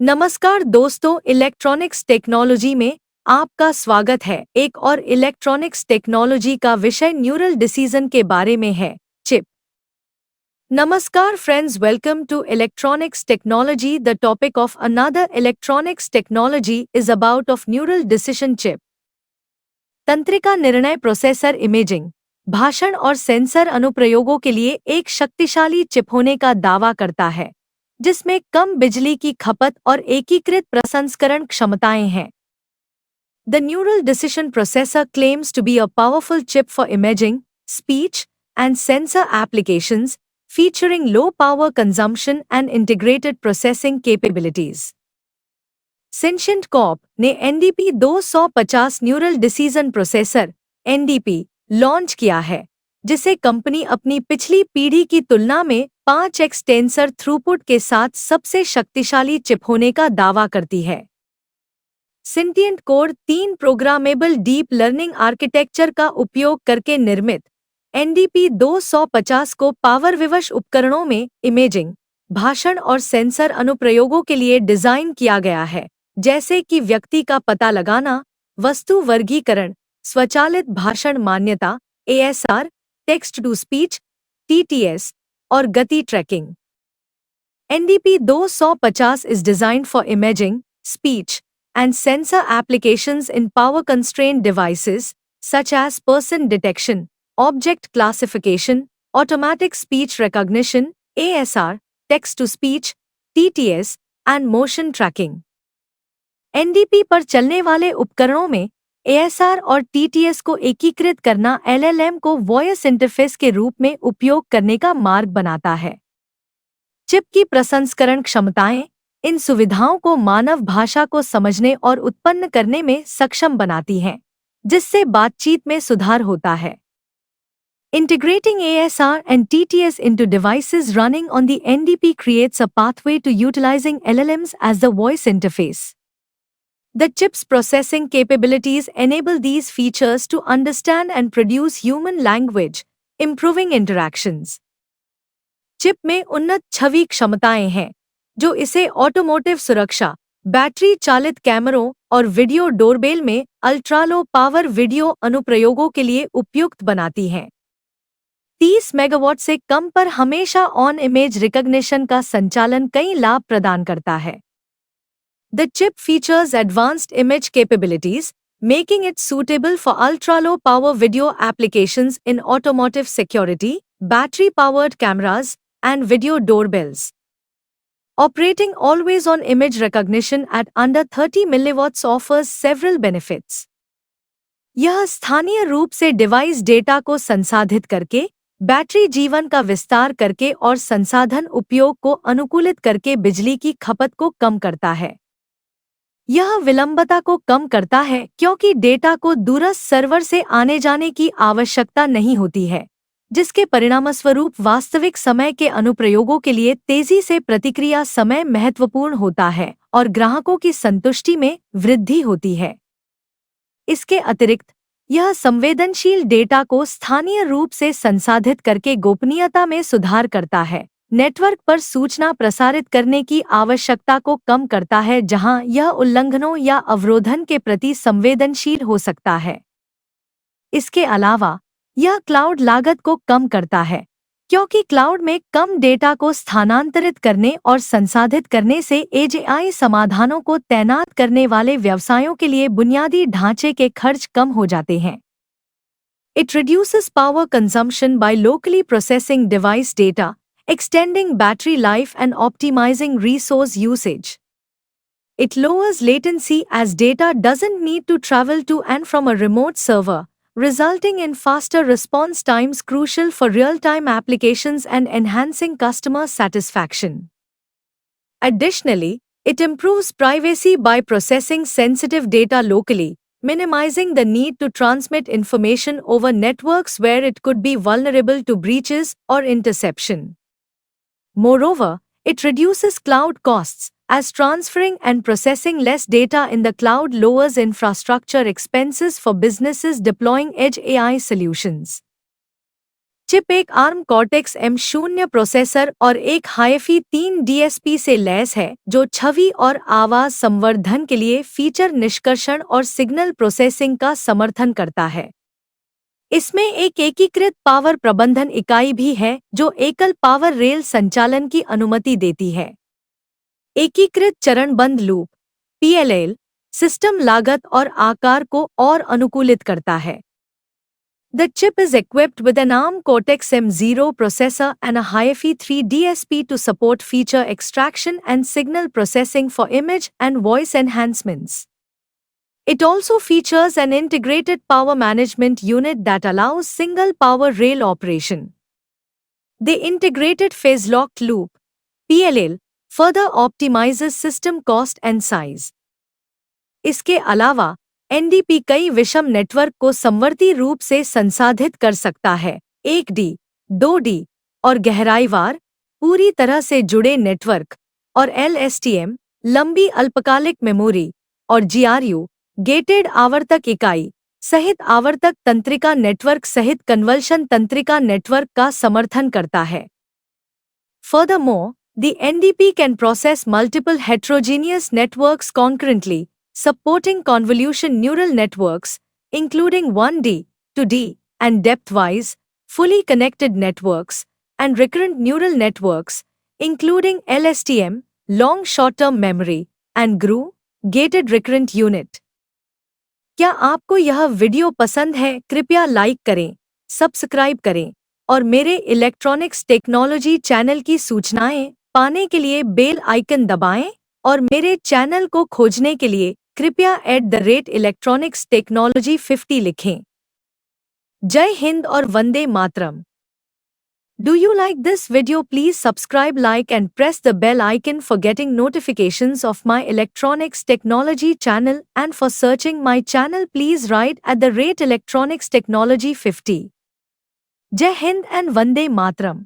नमस्कार दोस्तों, electronics technology में आपका स्वागत है। एक और इलेक्ट्रॉनिक्स टेक्नोलॉजी का विषय न्यूरल डिसीजन के बारे में है, चिप। नमस्कार friends, welcome to electronics technology. The topic of another electronics technology is about of neural decision chip. तंत्रिका निर्णय प्रोसेसर इमेजिंग, भाषण और सेंसर अनुप्रयोगों के लिए एक शक्तिशाली चिप होने का दावा करता है, जिसमें कम बिजली की खपत और एकीकृत प्रसंस्करण क्षमताएं हैं। The Neural Decision Processor claims to be a powerful chip for imaging, speech, and sensor applications, featuring low power consumption and integrated processing capabilities. Sentient Corp ने NDP 250 neural decision processor NDP launch किया है, जिसे company अपनी पिछली पीढ़ी की तुलना में 5x टेंसर थ्रूपुट के साथ सबसे शक्तिशाली चिप होने का दावा करती है। Sentient core 3 programmable deep learning architecture का उपयोग करके निर्मित NDP 250 को पावर विवश उपकरणों में इमेजिंग, भाषण और सेंसर अनुप्रयोगों के लिए डिजाइन किया गया है, जैसे कि व्यक्ति का पता लगाना, वस्तु वर्गीकरण, स्वचालित भाषण मान्यता ASR, text to speech TTS, और गति tracking. NDP 250 is designed for imaging, speech, and sensor applications in power-constrained devices such as person detection, object classification, automatic speech recognition ASR, text-to-speech TTS, and motion tracking. NDP पर चलने वाले उपकरणों में ASR और TTS को एकीकृत करना LLM को वॉइस इंटरफेस के रूप में उपयोग करने का मार्ग बनाता है। चिप की प्रसंस्करण क्षमताएं इन सुविधाओं को मानव भाषा को समझने और उत्पन्न करने में सक्षम बनाती हैं, जिससे बातचीत में सुधार होता है। Integrating ASR and TTS into devices running on the NDP creates a pathway to utilizing LLMs as the voice interface. The chip's processing capabilities enable these features to understand and produce human language, improving interactions. Chip में उन्नत छवि क्षमताएं हैं, जो इसे automotive सुरक्षा, battery चालित कैमरों और वीडियो डोरबेल में अल्ट्रा लो पावर वीडियो अनुप्रयोगों के लिए उपयुक्त बनाती हैं। 30 मेगावाट से कम पर हमेशा ऑन इमेज रिकॉग्निशन का संचालन कई लाभ प्रदान करता है। The chip features advanced image capabilities, making it suitable for ultra low power video applications in automotive security, battery powered cameras, and video doorbells. Operating always-on image recognition at under 30 milliwatts offers several benefits. यह स्थानीय रूप से device data को संसाधित करके, battery जीवन का विस्तार करके और संसाधन उपयोग को अनुकूलित करके बिजली की खपत को कम करता है। यह विलंबता को कम करता है क्योंकि डेटा को दूरस्थ सर्वर से आने जाने की आवश्यकता नहीं होती है, जिसके परिणामस्वरूप वास्तविक समय के अनुप्रयोगों के लिए तेजी से प्रतिक्रिया समय महत्वपूर्ण होता है और ग्राहकों की संतुष्टि में वृद्धि होती है। इसके अतिरिक्त, यह संवेदनशील डेटा को स्थानीय रूप से संसाधित करके गोपनीयता में सुधार करता है, नेटवर्क पर सूचना प्रसारित करने की आवश्यकता को कम करता है जहां यह उल्लंघनों या अवरोधन के प्रति संवेदनशील हो सकता है। इसके अलावा, यह क्लाउड लागत को कम करता है, क्योंकि क्लाउड में कम डेटा को स्थानांतरित करने और संसाधित करने से AGI समाधानों को तैनात करने वाले व्यवसायों के लिए बुनियादी ढांचे के खर्च कम हो जाते हैं। It reduces power consumption by locally processing device data, extending battery life and optimizing resource usage. It lowers latency as data doesn't need to travel to and from a remote server, resulting in faster response times crucial for real-time applications and enhancing customer satisfaction. Additionally, it improves privacy by processing sensitive data locally, minimizing the need to transmit information over networks where it could be vulnerable to breaches or interception. Moreover, it reduces cloud costs, as transferring and processing less data in the cloud lowers infrastructure expenses for businesses deploying edge AI solutions. Chip एक arm cortex M0 processor और एक हाईफी 3 DSP से lace है जो छवि और आवाज संवर्धन के लिए फीचर निष्कर्षण और सिग्नल प्रोसेसिंग का समर्थन करता है। इसमें एक एकीकृत पावर प्रबंधन इकाई भी है जो एकल पावर रेल संचालन की अनुमति देती है। एकीकृत चरणबद्ध लूप PLL सिस्टम लागत और आकार को और अनुकूलित करता है। The chip is equipped with an ARM Cortex-M0 processor and a HiFi 3 DSP to support feature extraction and signal processing for image and voice enhancements. It also features an integrated power management unit that allows single power rail operation. The integrated phase-locked loop PLL further optimizes system cost and size. इसके अलावा NDP कई विषम network को समवर्ती रूप से संसाधित कर सकता है। 1D, 2D और गहराईवार पूरी तरह से जुड़े नेटवर्क और LSTM लंबी अल्पकालिक मेमोरी और GRU गेटेड आवर्तक इकाई सहित आवर्तक तंत्रिका नेटवर्क सहित कन्वल्शन तंत्रिका नेटवर्क का समर्थन करता है। Furthermore, the NDP can process multiple heterogeneous networks concurrently, supporting convolution neural networks, including 1D, 2D, and depth-wise, fully connected networks, and recurrent neural networks, including LSTM, long short-term memory, and GRU, gated recurrent unit. क्या आपको यह video पसंद है? कृपया like करें, subscribe करें और मेरे इलेक्ट्रॉनिक्स टेक्नोलॉजी चैनल की सूचनाएं पाने के लिए बेल आइकन दबाएं और मेरे चैनल को खोजने के लिए कृपया @electronicsTechnology50 लिखें। जय हिंद और Vande Mataram. Do you like this video? Please subscribe, like and press the bell icon for getting notifications of my electronics technology channel, and for searching my channel please write @electronicsTechnology50. Jai Hind and Vande Mataram.